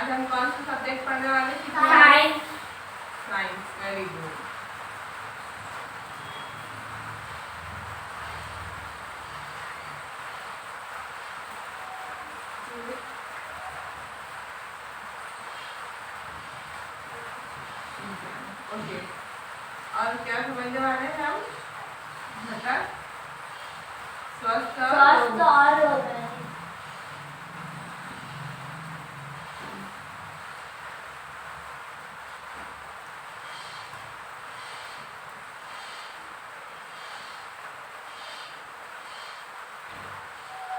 आज हम कौन सा सब्जेक्ट पढ़ने वाले हैं? Science. Science, very good. Okay, और क्या समझने वाले हैं हम? मतलब स्वस्थ और रोग है।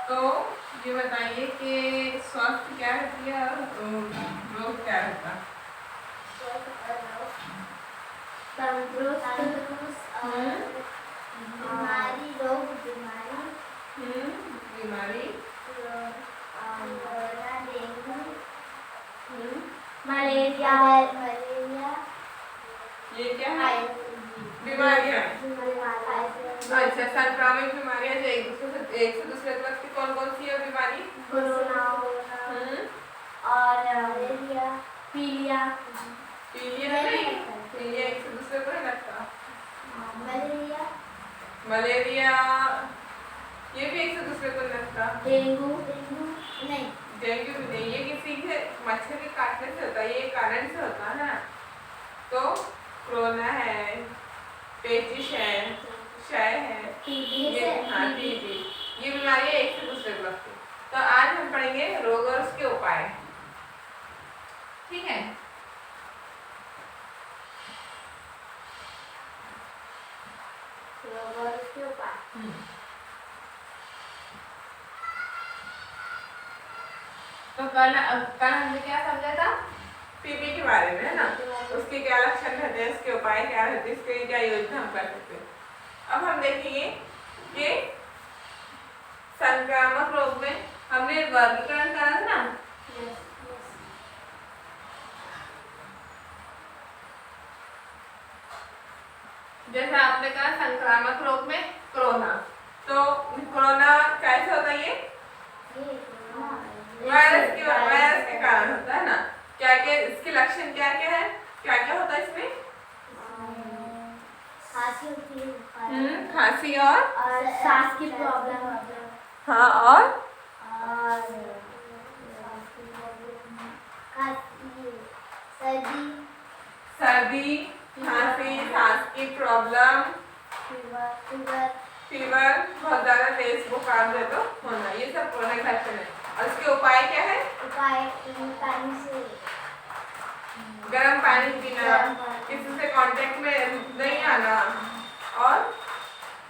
तो ये बताइए कि स्वास्थ्य क्या होती है और रोग क्या होता है? तंदुरुस्त और बीमारी, रोग बीमारी, बीमारी, डेंगू, मलेरिया, ये क्या है? बीमारियाँ। अच्छा, संक्रामक बीमारियाँ जो एक से दूसरे तक की कौन कौन सी है बीमारी? कोरोना और मलेरिया, पीलिया। पीलिया नहीं, पीलिया एक से दूसरे को नहीं लगता। मलेरिया, मलेरिया ये भी एक से दूसरे को लगता। डेंगू नहीं, डेंगू भी नहीं, ये किसी के मच्छर के काटने से होता है, ये कारण से होता है ना। तो कोरोना है, पेचिश है, क्षय है, ये हाँ टीबी, ये बीमारी एक से दूसरे को लगती है। तो आज हम पढ़ेंगे रोग और उसके उपाय, ठीक है? रोग और उसके उपाय। तो कल हमने क्या समझा था? टीबी के बारे में, है ना? उसके क्या लक्षण रहते हैं, उसके उपाय क्या रहते हैं, इसके क्या योजना हम कर सकते हैं। अब हम देखेंगे कि संक्रामक रोग में हमने वर्गीकरण करा था ना। जैसे आपने कहा संक्रामक रोग में कोरोना, तो कोरोना कैसे होता है? ये वायरस के कारण होता है ना। क्या क्या इसके लक्षण क्या क्या है, क्या क्या होता है इसमें? खांसी होती है, खांसी और सांस की प्रॉब्लम, हाँ और सर्दी, खांसी, सांस की प्रॉब्लम, फीवर, बहुत ज्यादा तेज बुखार है तो होना, ये सब कोरोना के लक्षण है। और इसके उपाय क्या है? गर्म पानी पीना, किसी से कांटेक्ट में नहीं आना और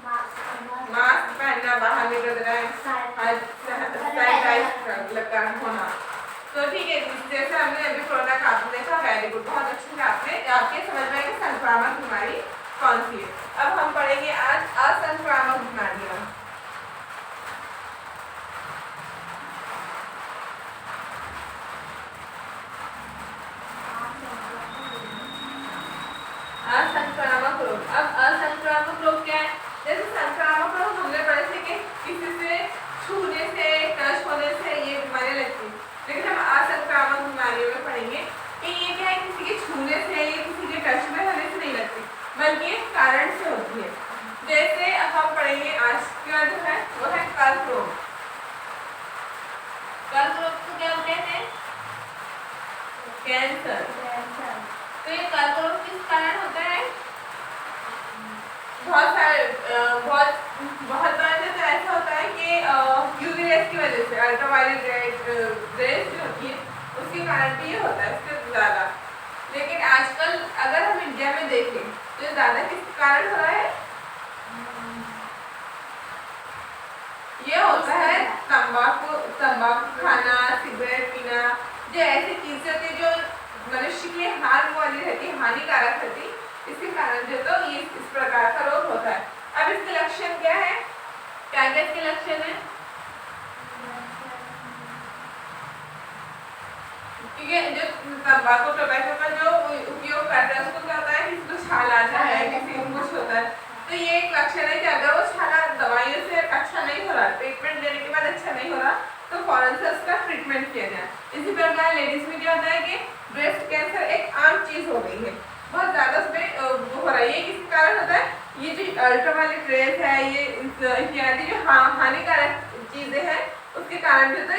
मास्क पहनना, बाहर निकल रहे सैनिटाइज होना। तो ठीक है, जैसे हमने अभी कोरोना का आपने देखा, वेरी गुड, बहुत अच्छी से आपके समझ में कि संक्रामक बीमारी कौन सी है। अब हम पढ़ेंगे आज असंक्रामक बीमारियां। असंक्रामक रोग। अब असंक्रामक रोग क्या है? जैसे संक्रामक रोग हमने पढ़े थे कि किसी से छूने से, टच होने से ये बीमारी लगती है, लेकिन हम असंक्रामक बीमारियों में पढ़ेंगे कि ये क्या है, किसी के छूने से या किसी के टच में होने से नहीं लगती, बल्कि एक कारण से होती है। जैसे हम पढ़ेंगे आज का जो है वो है कर्क रोग। कर्क रोग को क्या कहते हैं? कैंसर। तो ये कर्क रोग किस कारण होता है? बहुत बार तो ऐसा होता है कि यूवी रेस की वजह से, अल्ट्रावायलेट रेस जो होती है उसके कारण भी ये होता है, इससे ज़्यादा। लेकिन आजकल अगर हम इंडिया में देखें तो ये ज़्यादा किस कारण हो रहा है? ये होता है तंबाकू खाना, सिगरेट पीना, जो ऐसी चीजें होती जो मनुष्य की हार्म वाली रहती, हानिकारक रहती, इसके कारण जो तो ये इस प्रकार का रोग होता है। अब इसके लक्षण क्या है? क्या क्या इसके लक्षण है? क्योंकि जो तंबाकू टोबैको का जो उपयोग करता है उसको क्या होता है, किसी को छाल आता है, किसी को कुछ होता है, तो ये एक लक्षण है कि अगर वो छाला दवाइयों से अच्छा नहीं हो रहा, ट्रीटमेंट लेने के बाद अच्छा नहीं हो रहा, तो फौरन से उसका ट्रीटमेंट किया जाए। इसी प्रकार लेडीज में क्या होता है कि ब्रेस्ट कैंसर एक आम चीज हो गई है, बहुत ज्यादा उसमें हो रहा है। ये किस कारण होता है? ये जो अल्ट्रावायलेट रेज है, ये इत्यादि जो हानिकारक चीजें हैं उसके कारण भी तो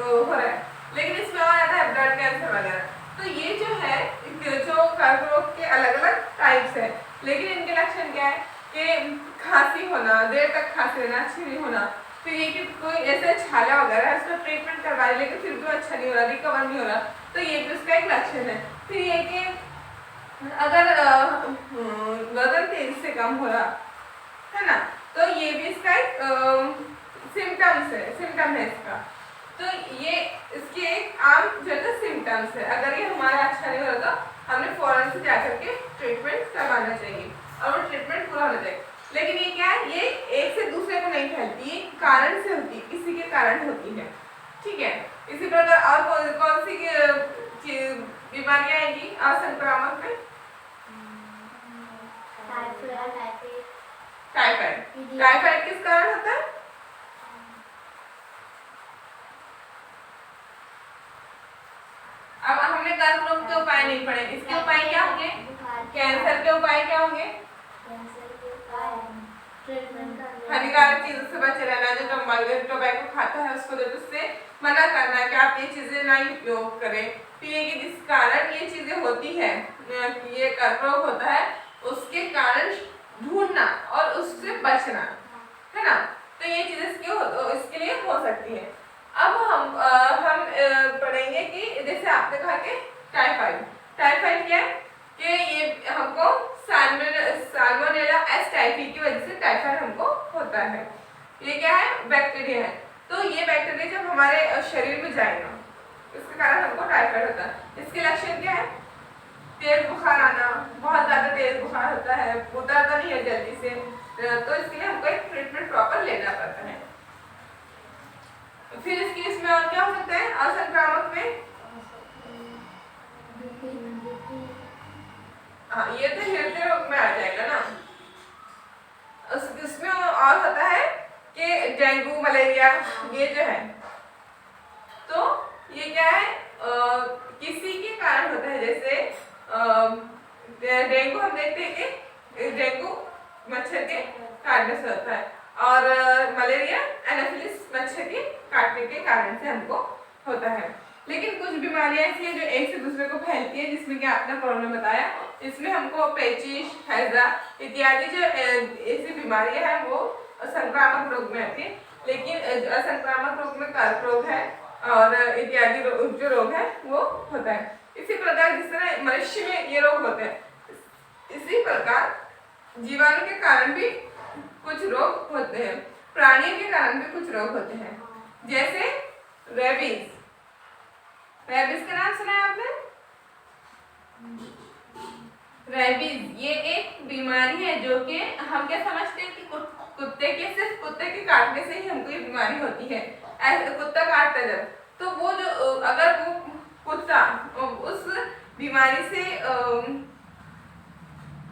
हो रहा है। लेकिन इसमें और आता है ब्लड कैंसर वगैरह। तो ये जो है जो कर्करोग के अलग अलग टाइप्स है, लेकिन इनके लक्षण क्या है कि खांसी होना, देर तक खांसी रहना, अच्छी नहीं होना, फिर ये कि कोई ऐसे छाला वगैरह है उसका ट्रीटमेंट करवा रहे लेकिन फिर भी अच्छा नहीं हो रहा, रिकवर नहीं हो रहा, तो ये भी उसका एक लक्षण है। फिर ये कि अगर वजन तेजी से कम हो रहा है ना, तो ये भी इसका एक सिम्टम है इसका। तो ये इसके एक आम जो है सिम्टम्स है। अगर ये हमारा अच्छा नहीं हो रहा तो हमें फौरन से जाकर के ट्रीटमेंट करवाना चाहिए और वो ट्रीटमेंट पूरा होना चाहिए। लेकिन ये क्या है, ये एक से दूसरे को नहीं फैलती, ये कारण से होती है, किसी के कारण होती है, ठीक है। इसी प्रकार और कौन सी बीमारियां आएंगी असंक्रामक में? टाइफाइड किस कारण होता है? अब हमने कर्करोग के उपाय नहीं पढ़े, इसके उपाय क्या होंगे? कैंसर के उपाय क्या होंगे? हानिकारक चीजों से बचे रहना, जो टोबैको खाता है उसको जो उससे मना करना है कि आप ये चीजें ना उपयोग करें। फिर ये कि जिस कारण ये चीजें होती है, ये कर्करोग होता है, उसके कारण ढूंढना और उससे बचना, है ना। तो ये चीजें इसके लिए हो सकती है। अब हम पढ़ेंगे कि जैसे आपने कहा कि टाइफाइड क्या है कि ये हमको साल्मोनेला एस टाइफी की वजह से टाइफाइड हमको होता है। ये क्या है? बैक्टीरिया है। तो ये बैक्टीरिया जब हमारे शरीर में जाएगा इसके कारण हमको टाइफाइड होता है। इसके लक्षण क्या है? तेज बुखार आना, बहुत ज्यादा तेज बुखार होता है, उतरता नहीं है जल्दी से, तो इसके लिए हमको एक ट्रीटमेंट प्रॉपर लेना पड़ता है। फिर इसमें और क्या हो सकता है असंक्रामक में? हाँ, ये तो हृदय रोग में आ जाएगा ना। इसमें और होता है कि डेंगू, मलेरिया, ये जो है, तो ये क्या है किसी के कारण होता है। जैसे डेंगू हम देखते हैं कि डेंगू मच्छर के काटने से होता है, और मलेरिया एनाफिलिस मच्छर के काटने के कारण से हमको होता है। लेकिन कुछ बीमारियां ऐसी हैं जो एक से दूसरे को फैलती है, जिसमें कि आपने प्रॉब्लम बताया, इसमें हमको पेचिश, हैजा इत्यादि जो ऐसी बीमारियां हैं वो संक्रामक रोग में आती है। लेकिन असंक्रामक रोग में कर्करोग है और इत्यादि जो रोग है वो होता है। इसी प्रकार जिस तरह मनुष्य में ये रोग होते हैं, इसी प्रकार जीवाणु के कारण भी कुछ रोग होते हैं, प्राणियों के कारण भी कुछ रोग होते हैं। जैसे रेबीज का नाम सुना है आपने? रेबीज ये एक बीमारी है जो कि हम क्या समझते हैं कि सिर्फ कुत्ते के काटने से ही हमको ये बीमारी होती है। ऐसे कुत्ता काटता है जब, तो वो जो अगर वो कुत्ता उस बीमारी से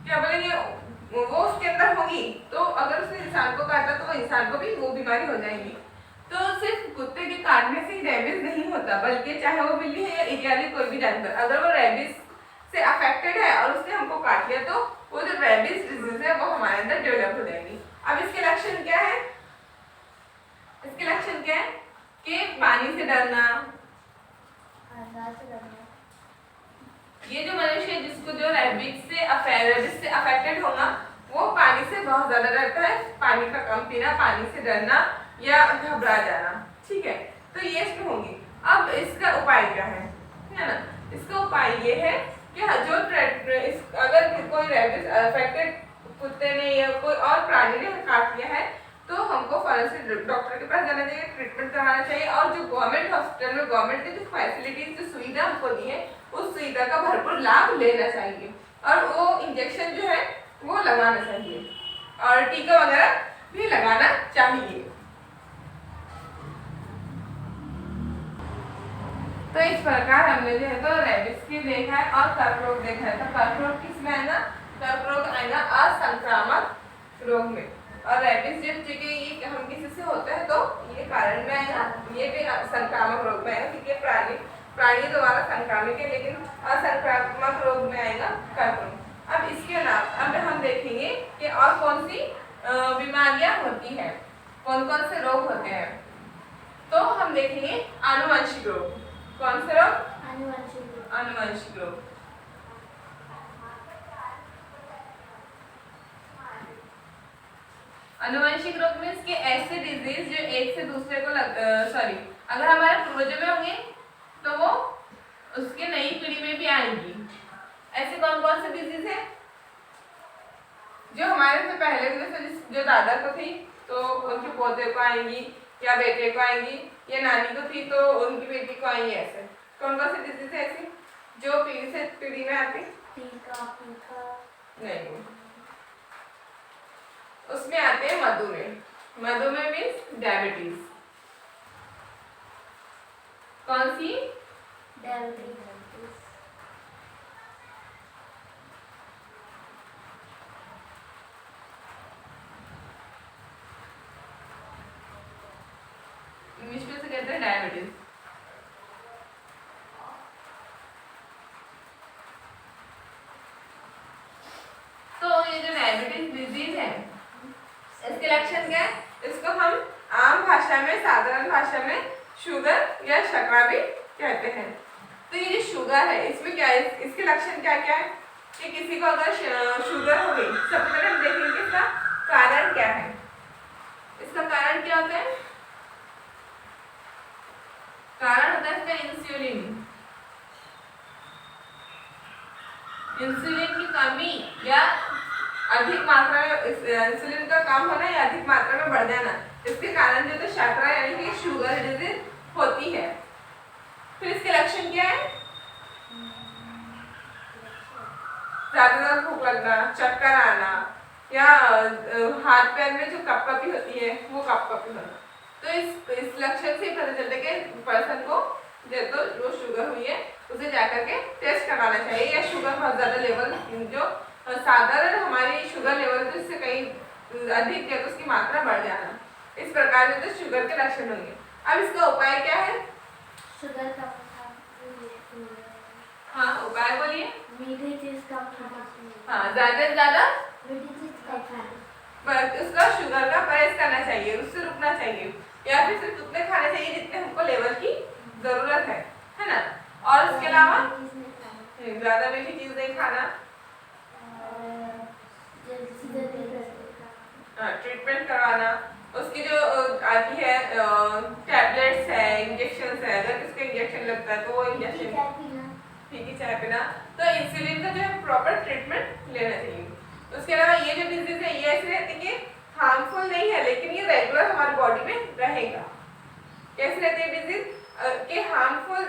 क्या बोलेंगे वो उसके अंदर होगी, तो अगर उसने इंसान को काटा तो इंसान को भी वो बीमारी हो जाएगी। तो सिर्फ कुत्ते के काटने से ही रेबीज नहीं होता, बल्कि चाहे वो बिल्ली है या इत्यादि कोई भी जानवर, अगर वो रेबीज से अफेक्टेड है और उसने हमको काट लिया तो वो जो रेबीज डिजीज है वो हमारे अंदर डेवलप हो जाएगी। अब इसके लक्षण क्या है? इसके लक्षण क्या है कि पानी से डरना। ये जो मनुष्य जिसको जो रेबीज से अफेक्टेड होगा वो पानी से बहुत ज्यादा डरता है, पानी का कम पीना, पानी से डरना या घबरा जाना, ठीक है। तो ये इसमें होंगी। अब इसका उपाय क्या है ना? इसका उपाय ये है कि जो अगर कोई रेबीज अफेक्टेड कुत्ते ने या कोई और प्राणी ने काट लिया है तो हमको फौरन से डॉक्टर के पास जाना चाहिए, ट्रीटमेंट करवाना चाहिए, और जो गवर्नमेंट हॉस्पिटल में गवर्नमेंट ने जो फैसिलिटीज जो सुविधा हमको दी है उस सुविधा का भरपूर लाभ लेना चाहिए, और वो इंजेक्शन जो है वो लगाना चाहिए और टीका वगैरह भी लगाना चाहिए। तो इस प्रकार हमने जो है तो रेबीज की देखा है और कर्करोग देखा है। तो कर्करोग किसमें आएगा? कर्करोग आएगा असंक्रामक रोग में। और रेबीज जब ये हम किसी से होता है तो ये कारण में आएगा, ये भी संक्रामक रोग में आएगा क्योंकि प्राणी द्वारा संक्रामक है, लेकिन असंक्रामक रोग में आएगा कर्करोग। अब इसके अलावा अब हम देखेंगे कि और कौन सी बीमारियां होती है, कौन कौन से रोग होते हैं। तो हम देखेंगे आनुवंशिक रोग। कौन से रोग? आनुवंशिक रोग। आनुवंशिक रोग मीन्स कि ऐसे डिजीज जो एक से दूसरे को अगर हमारे पूर्वजों में होंगे तो वो उसके नई पीढ़ी में भी आएंगी। ऐसे कौन कौन से डिजीज है जो हमारे से पहले जो दादा को थी तो उनके पोते को आएंगी, या बेटे को आएंगी, या नानी को थी तो उनकी बेटी को आएंगी। ऐसे कौन कौन से डिजीज है ऐसी जो पीढ़ी से पीढ़ी में आती? नहीं, उसमें आते हैं मधुमेह। मधुमेह मीन्स डायबिटीज। कौन सी? डायबिटीज। इंग्लिश में से कहते हैं डायबिटीज। तो ये जो डायबिटीज डिजीज है इसके लक्षण क्या है? इसको हम आम भाषा में, साधारण भाषा में शुगर या शर्करा भी कहते हैं। तो ये जो शुगर है इसमें क्या है, इसके लक्षण क्या क्या है कि किसी को अगर शुगर हो गई, सबसे पहले हम देखेंगे इसका कारण क्या है। इसका कारण क्या होता है? कारण होता है इसका इंसुलिन। इंसुलिन की कमी या अधिक मात्रा में इंसुलिन का कम होना या अधिक मात्रा में बढ़ जाना, इसके कारण जो तो शर्करा यानी कि शुगर डिजीज होती है। फिर इसके लक्षण क्या है? ज्यादा भूख लगना, चक्कर आना, या हाथ पैर में जो कपकपी होती है वो कपकपी होना। तो इस लक्षण से पता चलता है कि पर्सन को जो शुगर हुई है उसे जाकर के टेस्ट करवाना चाहिए, या शुगर बहुत ज्यादा लेवल जो साधारण हमारी शुगर लेवल तो इससे कहीं अधिक है तो उसकी मात्रा बढ़ जाना, इस प्रकार से तो शुगर के लक्षण होंगे। अब इसका उपाय क्या है? शुगर का हाँ, उपाय बोलिए। मीठी चीज कम खाना। हाँ, ज्यादा से ज्यादा मीठी चीज कम खाना। बस उसका शुगर का परहेज करना चाहिए, उससे रुकना चाहिए, या फिर सिर्फ उतने खाने चाहिए जितने हमको लेवल की जरूरत है ना। और उसके अलावा ज्यादा मीठी चीज नहीं खाना। ट्रीटमेंट करवाना, उसकी जो आती है टैबलेट्स है, इंजेक्शन है, अगर किसको इंजेक्शन लगता है तो वो इंजेक्शन, फीकी चाय पीना। तो इंसुलिन का जो है प्रॉपर ट्रीटमेंट लेना चाहिए। उसके अलावा ये जो डिजीज है ये ऐसे रहती है कि हार्मफुल नहीं है, लेकिन ये रेगुलर हमारी बॉडी में रहेगा। कैसे रहती है डिजीज कि हार्मफुल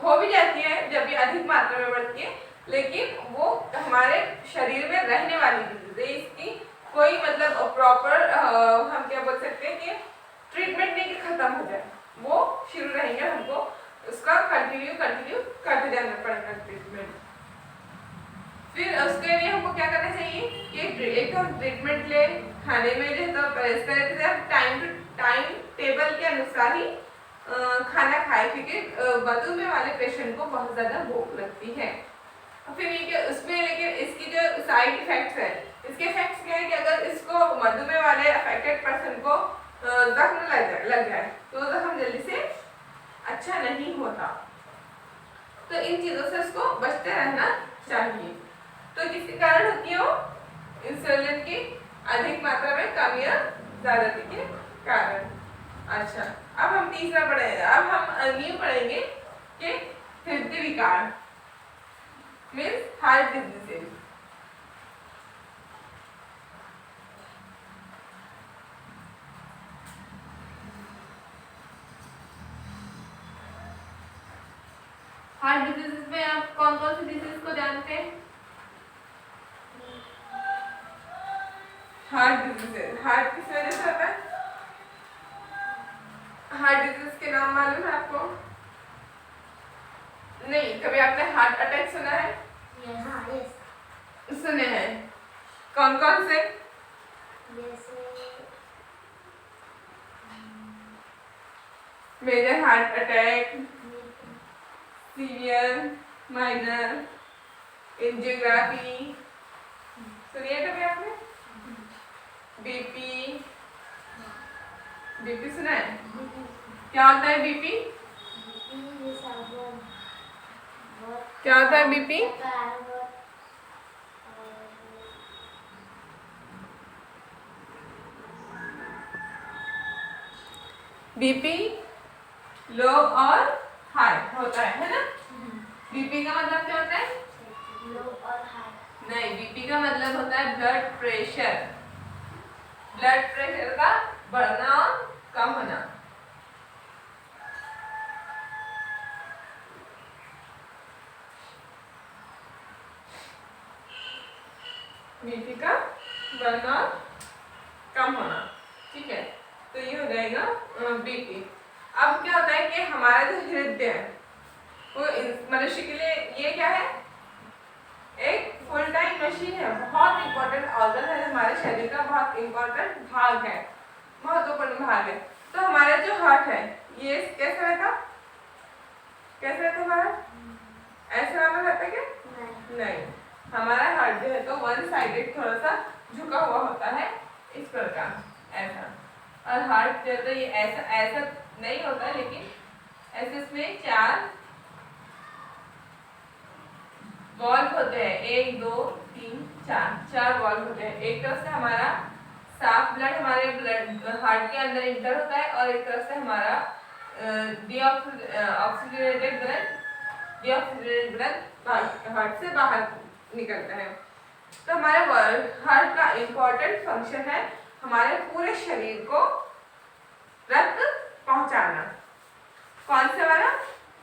हो भी जाती है जब ये अधिक मात्रा में बढ़ती है, लेकिन वो हमारे शरीर में रहने वाली डिजीज है। इसकी कोई मतलब प्रॉपर हम क्या बोल सकते हैं कि ट्रीटमेंट नहीं कि खत्म हो जाए, वो शुरू रहेंगे, हमको उसका कंटिन्यू करते जाना पड़ेगा ट्रीटमेंट। फिर उसके लिए हमको क्या करना चाहिए कि एक तो ट्रीटमेंट ले, खाने में जो है तो परहेज करें, टाइम टेबल के अनुसार ही खाना खाए, क्योंकि मधुमेह वाले पेशेंट को बहुत ज्यादा भूख लगती है। फिर ये उसमें लेकिन इसकी जो साइड इफेक्ट्स है, इसके इफेक्ट्स क्या है कि अगर इसको मधुमेह वाले अफेक्टेड पर्सन को जख्म लग जाए तो जख्म जल्दी से अच्छा नहीं होता। तो इन चीजों से उसको बचते रहना चाहिए। तो किसके कारण होती है वो? इंसुलिन की अधिक मात्रा में कमी या ज्यादती के कारण। अच्छा, अब हम तीसरा पढ़ेंगे। अब हम न्यू पढ़ेंगे कि हृदय विकार means heart diseases. Heart diseases में आप कौन कौन सी डिजीज को जानते हैं? हार्ट डिजीज, हार्ट किस वजह से होता है? हार्ट डिजीज के नाम मालूम है आपको? नहीं, कभी आपने हार्ट अटैक सुना है? यस। सुने हैं। कौन कौन से? जैसे major heart attack, severe, minor, angiography, सुनिए कभी आपने? बीपी, बीपी सुना है? क्या होता है बीपी? क्या होता है बीपी? बीपी लो और हाई होता है ना? बीपी का मतलब क्या होता है? लो और हाई। नहीं, बीपी का मतलब होता है ब्लड प्रेशर। ब्लड प्रेशर का बढ़ना और कम होना। बीपी का बढ़ना और कम होना, ठीक है? तो ये हो जाएगा बीपी। अब क्या होता है कि हमारा जो हृदय है वो मनुष्य के लिए ये क्या है? एक फुल टाइम मशीन है, बहुत इंपॉर्टेंट ऑर्गन है, हमारे शरीर का बहुत इंपॉर्टेंट भाग है, महत्वपूर्ण भाग है। तो हमारा जो हार्ट है ये कैसा रहता? कैसा रहता हमारा? ऐसा वाला रहता क्या? नहीं, हमारा हार्ट जो है तो वन साइडेड, थोड़ा सा झुका हुआ होता है, इस प्रकार, ऐसा। और हार्ट जो है तो ये ऐसा ऐसा नहीं होता, लेकिन ऐसे इसमें 4 वॉल्व होते हैं, 1 2 3 4 वॉल्व होते हैं। एक तरफ से हमारा साफ ब्लड हमारे ब्लड हार्ट के अंदर इंटर होता है, और एक तरफ से हमारा डीऑक्सीजनेटेड ब्लड हार्ट से बाहर निकलता है। तो हमारे हार्ट का इंपॉर्टेंट फंक्शन है हमारे पूरे शरीर को रक्त पहुंचाना। कौन से वाला?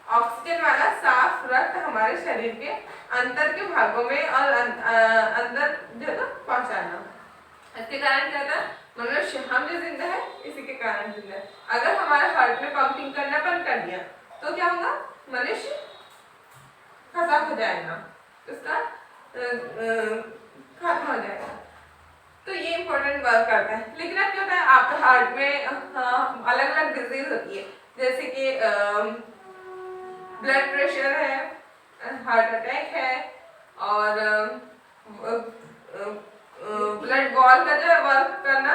ऑक्सीजन वाला साफ रक्त हमारे शरीर के अंदर के भागों में और अंदर जो है पहुंचाना। इसके कारण क्या होता है? मनुष्य हम जो जिंदा है इसी के कारण जिंदा है। अगर हमारे हार्ट में पंपिंग करना बंद कर दिया तो क्या होगा? मनुष्य खत्म हो जाएगा, उसका खत्म हो जाएगा। तो ये इंपॉर्टेंट वर्क करता है। लेकिन अब क्या होता है, आपके हार्ट में अलग अलग डिजीज होती है, जैसे कि ब्लड प्रेशर है, हार्ट अटैक है, और ब्लड बॉल का जो वर्क करना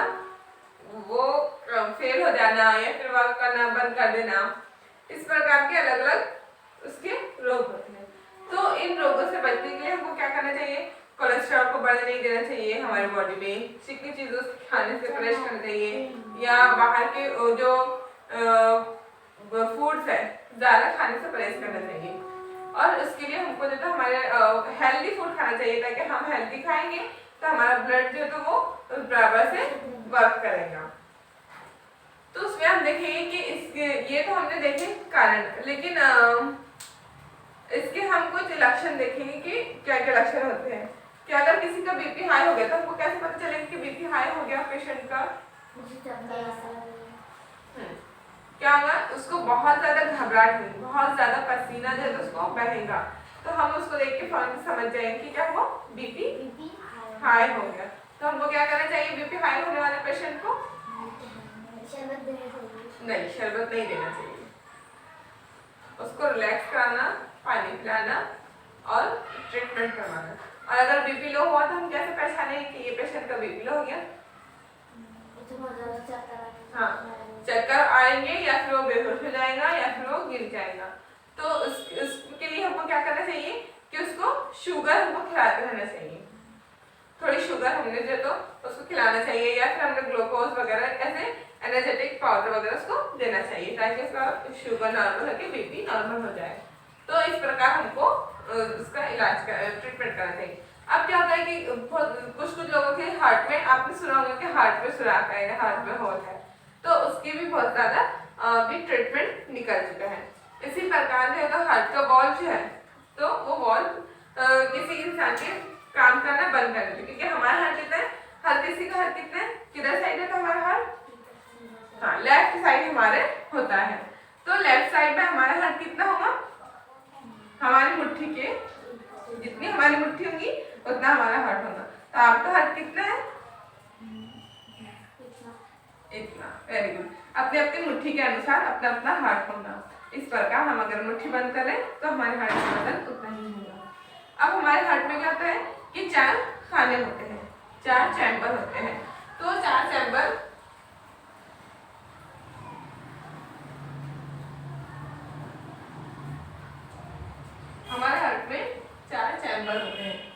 वो फेल हो जाना, या फिर वर्क करना बंद कर देना, इस प्रकार के अलग अलग उसके रोग होते हैं। तो इन रोगों से बचने के लिए हमको क्या करना चाहिए? कोलेस्ट्रॉल को बढ़ने नहीं देना चाहिए हमारी बॉडी में, चिकनी चीजों खाने से परहेज करना चाहिए, या बाहर के जो फूड्स है ज्यादा खाने से परहेज करना चाहिए। और उसके लिए हमको जो है हमारे हेल्दी फूड खाना चाहिए, ताकि हम हेल्दी खाएंगे तो हमारा ब्लड जो है तो वो बराबर से वर्क करेगा। तो उसमें हम देखेंगे कि इसके ये तो हमने देखे कारण, लेकिन इसके हम कुछ लक्षण देखेंगे कि क्या क्या लक्षण होते हैं। कि अगर किसी का बीपी हाई हो गया तो हमको कैसे पता चलेगा कि बीपी हाई हो गया पेशेंट का? क्या होगा? उसको बहुत ज्यादा घबराहट होगी, बहुत ज्यादा पसीना जो है उसको बहेगा, तो हम उसको देख के फौरन समझ जाएंगे कि क्या हुआ? बीपी हाई हो गया। तो हमको क्या करना चाहिए बीपी हाई होने वाले पेशेंट को? नहीं, शरबत नहीं देना चाहिए, उसको रिलैक्स कराना, पानी पिलाना और ट्रीटमेंट करवाना। और अगर बीपी लो हुआ तो हम कैसे पहचानेंगे कि ये पेशेंट का बीपी लो हो गया? हाँ, चक्कर आएंगे, या फिर वो बेहोश हो जाएगा, या फिर वो गिर जाएगा। तो उसके लिए हमको क्या करना चाहिए कि उसको शुगर हमको खिलाते रहना चाहिए, थोड़ी शुगर हमने जो तो उसको खिलाना चाहिए, या फिर हमने ग्लूकोज वगैरह ऐसे एनर्जेटिक पाउडर वगैरह उसको देना चाहिए, ताकि उसका शुगर नॉर्मल होकर बीपी नॉर्मल हो जाए। तो इस प्रकार हमको उसका इलाज ट्रीटमेंट करना चाहिए। अब क्या होता है कि कुछ लोगों के हार्ट में, आपने सुना होगा कि हार्ट में सुराख है या हार्ट में होल है, तो उसकी भी बहुत ज्यादा भी ट्रीटमेंट निकल चुका है। इसी प्रकार जो है हार्ट का वॉल्व जो है तो वो वॉल्व किसी इंसान के काम करना बंद कर देते, क्योंकि हमारा हार्ट कितना है, हर किसी का हार्ट कितना है, किधर साइड है तो हमारा हार्ट, हाँ लेफ्ट साइड हमारे होता है। तो लेफ्ट साइड में हमारा हार्ट कितना होगा? हमारी मुट्ठी के जितनी हमारी मुट्ठी होगी उतना हमारा हार्ट होगा। तो आपका हार्ट कितना है? इतना। Very good. अपने अपनी मुट्ठी के अनुसार अपना अपना हार्ट होना। इस प्रकार हम अगर मुट्ठी बंद करें तो हमारे हार्ट का वजन उतना ही होगा। अब हमारे हार्ट में क्या होता है कि 4 खाने होते हैं, 4 चैम्बर होते हैं। तो 4 चैम्बर हमारे हार्ट में 4 चैम्बर होते हैं।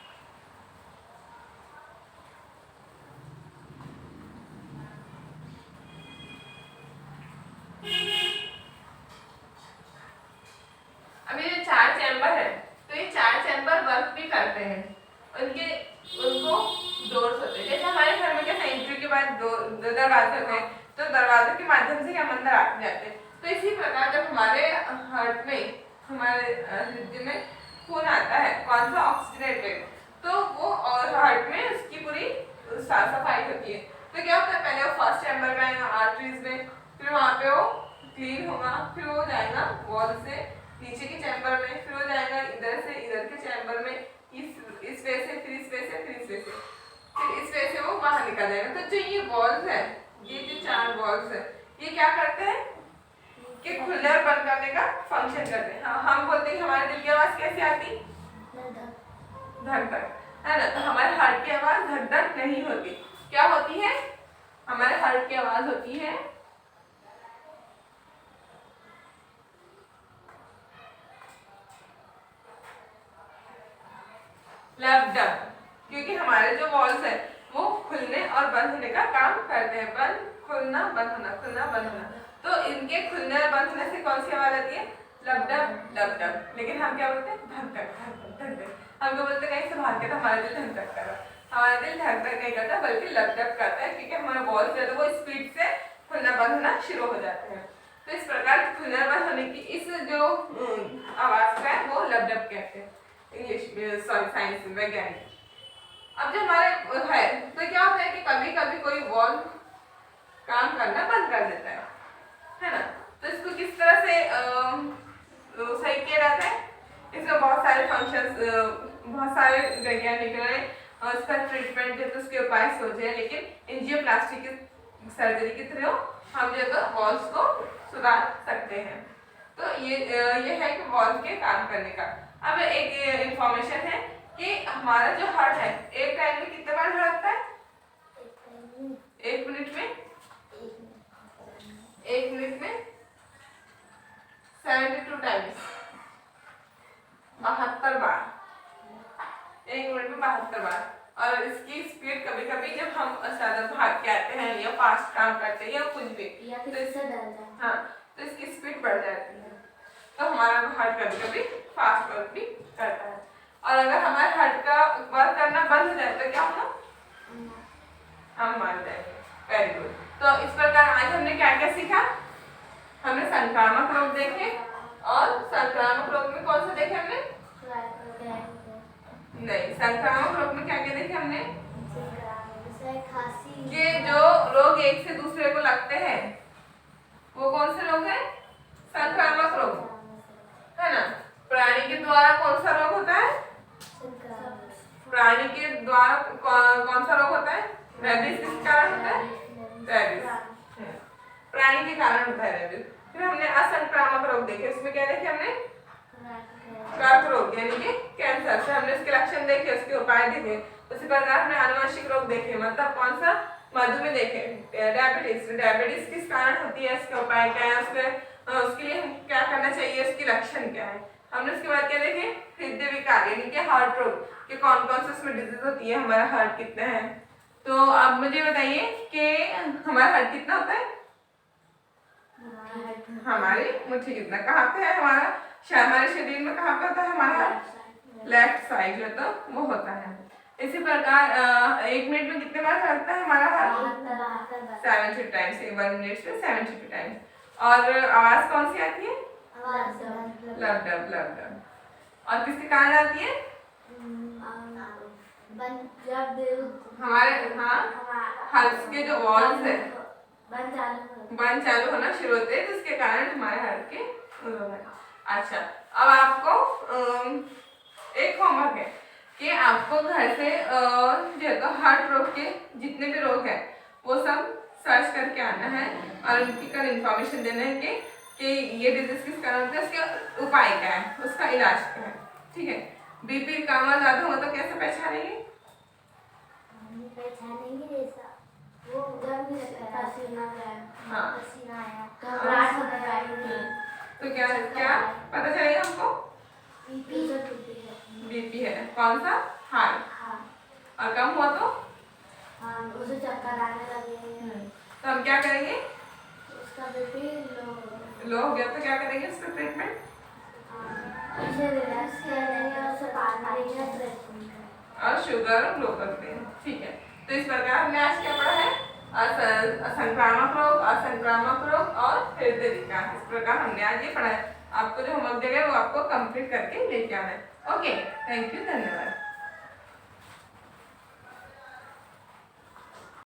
अब ये जो 4 चैम्बर है तो ये 4 चैम्बर वर्क भी करते हैं, उनको डोर्स होते हैं। जैसे हमारे घर में क्या एंट्री के बाद दो दरवाजे होते हैं, तो दरवाजे के माध्यम से हम अंदर आते जाते हैं। तो इसी प्रकार जब हमारे हार्ट में, हमारे हृदय में खून आता है, कौन सा ऑक्सीजनेटेड, तो वो और हार्ट में उसकी पूरी साफ सफाई होती है। तो क्या होता है, पहले वो फर्स्ट चैम्बर में आएगा आर्टरीज में, फिर वहाँ पे वो क्लीन होगा, फिर वो जाएगा वॉल से नीचे के चैम्बर में, फिर हो जाएगा इधर से इधर के चैम्बर में, इस वे से, फिर इस वे से, फिर इस वे से, फिर इस वे से वो बाहर निकल जाएगा। तो जो ये वॉल्स है, ये जो 4 वॉल्स है, ये क्या करते हैं कि खुलने और बंद करने का फंक्शन करते हैं। हम बोलते हैं हमारे दिल की आवाज कैसे आती, धक धक, है ना। तो हमारे हार्ट की आवाज धक धक नहीं होती, क्या होती है, हमारे हार्ट की आवाज होती है लब डब, क्योंकि हमारे जो वॉल्स है वो खुलने और बंद होने का काम करते हैं। बंद, खुलना, बंद होना, खुलना, बंद होना। तो इनके खुलने और बंद होने से कौन सी आवाज आती है, लब डब, लब डब। लेकिन हम क्या बोलते हैं, धक धक, धक धक, धक धक। हम क्या बोलते हैं, कहीं से बाहर के, तो हमारा दिल धक धक कर रहा है। हमारा दिल धक धक नहीं करता बल्कि लब डब करता है, क्योंकि हमारे वॉल्स जो है वो स्पीड से खुलना बंद होना शुरू हो जाते हैं। तो इस प्रकार खुलने और बंद होने की इस जो आवाज का है वो लब डब कहते हैं, इंग्लिश साइंस वैज्ञानिक। अब जो हमारे है, तो क्या होता है कि कभी कभी कोई वॉल्व काम करना बंद कर देता है ना। तो इसको किस तरह से सही किया जाता है, इसमें बहुत सारे फंक्शंस, बहुत सारे वैज्ञानिक ने उसका ट्रीटमेंट जो उसके उपाय सोचे हैं, लेकिन एंजियोप्लास्टी की सर्जरी के थ्रू हम जो है वॉल्व्स को सुधार सकते हैं। तो ये है कि वॉल्व के काम करने का। अब एक इंफॉर्मेशन है कि हमारा जो हार्ट है एक टाइम में कितने बार धड़कता है, 1 मिनट में 72 टाइम्स, 72 बार, 1 मिनट में 72 बार। और इसकी स्पीड कभी कभी जब हम ज्यादा भाग के आते हैं या फास्ट काम करते हैं या कुछ भी, तो हाँ, तो इसकी स्पीड बढ़ जाती है। तो हमारा हार्ट कभी कभी फास्ट वर्क भी करता है। और अगर हमारे हार्ट का वर्क करना बंद हो जाए तो क्या होगा, हम मर जाएंगे। Very good. तो इस प्रकार आज हमने क्या क्या सीखा, हमने संक्रामक रोग देखे, और संक्रामक रोग में कौन सा देखे हमने, नहीं, संक्रामक रोग में क्या क्या देखे हमने, ये जो रोग एक से दूसरे को लगते हैं वो कौन से रोग है, संक्रामक रोग, है ना। प्राणी के द्वारा कौन सा रोग होता है, प्राणी के द्वारा कौन सा रोग होता है, रेबीज किस कारण होता है, रेबीज प्राणी के कारण होता है रेबीज। फिर हमने असंक्रामक रोग देखे, उसमें क्या देखे हमने, कर्क रोग यानी कि कैंसर, से हमने उसके लक्षण देखे, उसके उपाय देखे। उसी प्रकार हमने आनुवंशिक रोग देखे, मतलब कौन सा, मधुमेह देखे, डायबिटीज किस कारण होती है, इसके उपाय क्या है, उसके लिए हम क्या करना चाहिए, उसके लक्षण क्या है। हमने उसके बाद क्या देखे, हृदय विकार यानी कि हार्ट रोग कि कौन कौन से उसमें डिजीज होती है, हमारा हार्ट कितना है। तो अब मुझे बताइए कि हमारा हार्ट कितना होता है, हमारी मुट्ठी कितना, कहाँ पे है हमारा, हमारे शरीर में कहाँ पे होता है हमारा, लेफ्ट साइड जो तो वो होता है। इसी प्रकार 1 मिनट में कितने बार धड़कता है हमारा हार्ट, 72 टाइम्स, 1 मिनट से 72 टाइम्स। और आवाज कौन सी आती है, लब डब, लब डब। और किसके कारण आती है, हमारे, हाँ, हार्ट के जो वॉल्स है बंद चालू होना शुरू होते हैं, जिसके कारण हमारे हार्ट के रोग है। अच्छा, अब आपको एक होमवर्क है कि आपको घर से जो है तो हार्ट रोग के जितने भी रोग हैं वो सब सर्च करके आना है और उनकी कल इन्फॉर्मेशन देना है कि ये डिजीज किस कारण होता है, उसके उपाय क्या है, उसका इलाज क्या है। ठीक है। बीपी कम और ज्यादा हो तो कैसे पहचानेंगे? पहचानेंगे जैसा वो गर्मी पसीना आया, हाँ। पसीना आया, घबराहट होता है, तो क्या क्या पता चलेगा हमको? बीपी है। कौन सा? हाई। हाँ, और कम हुआ तो उसे चक्कर आने लगे, तो हम क्या करेंगे? उसका बीपी लो हो गया तो क्या करेंगे उसका ट्रीटमेंट? उसे रिलैक्स करेंगे, उसे पानी देंगे और शुगर लो करते हैं। ठीक है। तो इस प्रकार हमने आज क्या पढ़ा है? असंक्रामक रोग, असंक्रामक रोग और हृदय विकार। इस प्रकार हमने आज ये पढ़ा है। आपको जो होमवर्क देगा वो आपको कंप्लीट करके लेके आना है। ओके, थैंक यू, धन्यवाद।